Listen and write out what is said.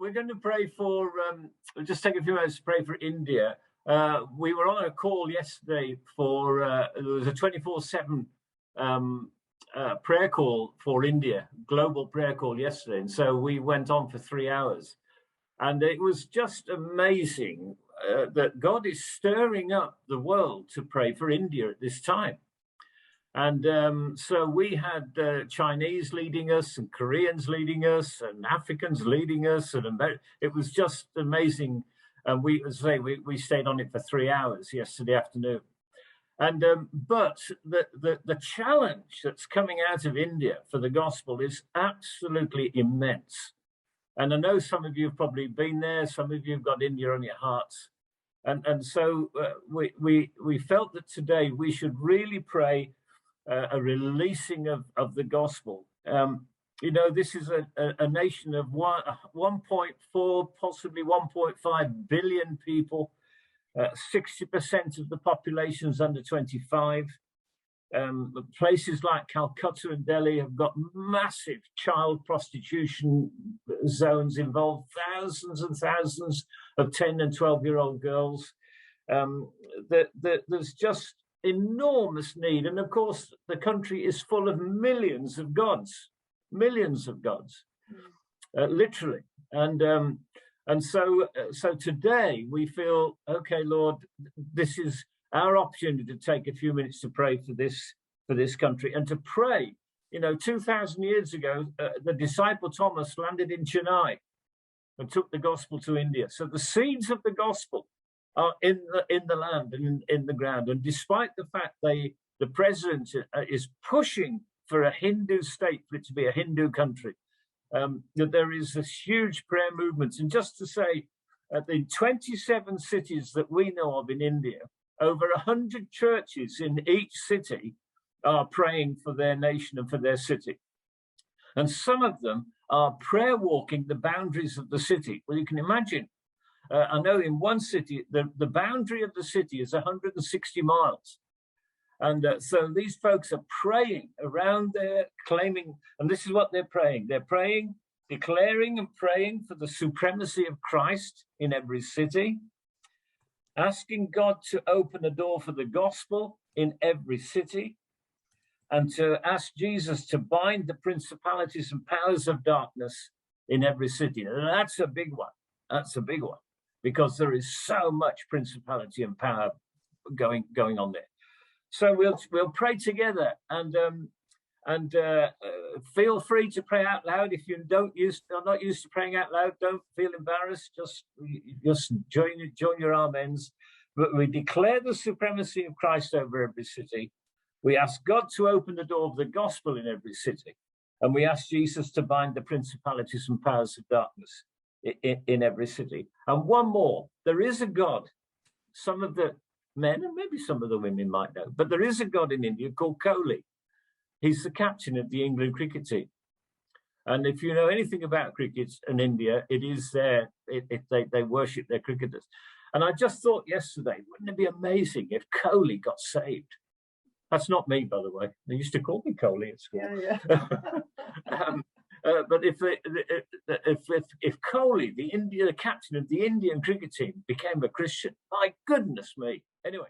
we're going to pray for, we'll just take a few minutes to pray for India. We were on a call yesterday for, there was a 24/7 prayer call for India, global prayer call yesterday. And so we went on for 3 hours. And it was just amazing that God is stirring up the world to pray for India at this time. And so we had Chinese leading us and Koreans leading us and Africans leading us. And it was just amazing. And we stayed on it for 3 hours yesterday afternoon. And but the challenge that's coming out of India for the gospel is absolutely immense. And I know some of you have probably been there. Some of you have got India on your hearts. And so we felt that today we should really pray a releasing of the gospel. This is a nation of 1.4, possibly 1.5 billion people. 60% of the population is under 25. Places like Calcutta and Delhi have got massive child prostitution zones involved, thousands and thousands of 10 and 12-year-old girls. There's just enormous need. And of course, the country is full of millions of gods, literally. And so today we feel, okay, Lord, this is our opportunity to take a few minutes to pray for this country and to pray. 2,000 years ago, the disciple Thomas landed in Chennai and took the gospel to India. So the seeds of the gospel are in the land and in the ground. And despite the fact the president is pushing for a Hindu state, for it to be a Hindu country, that there is this huge prayer movement. And just to say, the 27 cities that we know of in India, over 100 churches in each city are praying for their nation and for their city. And some of them are prayer walking the boundaries of the city. Well, you can imagine, I know in one city, the boundary of the city is 160 miles. And so these folks are praying around there, claiming, and this is what they're praying. They're praying, declaring and praying for the supremacy of Christ in every city, asking God to open a door for the gospel in every city, and to ask Jesus to bind the principalities and powers of darkness in every city. And that's a big one. That's a big one, because there is so much principality and power going on there. So we'll pray together, and feel free to pray out loud. If you are not used to praying out loud, don't feel embarrassed. Just join your amens. But we declare the supremacy of Christ over every city. We ask God to open the door of the gospel in every city, and we ask Jesus to bind the principalities and powers of darkness in every city. And one more: there is a God. Some of the men and maybe some of the women might know, but there is a God in India called Kohli. He's the captain of the England cricket team. And if you know anything about cricket in India, it is they worship their cricketers. And I just thought yesterday, wouldn't it be amazing if Kohli got saved? That's not me, by the way. They used to call me Kohli at school. Yeah. But if Kohli, the captain of the Indian cricket team, became a Christian, my goodness me. Anyway.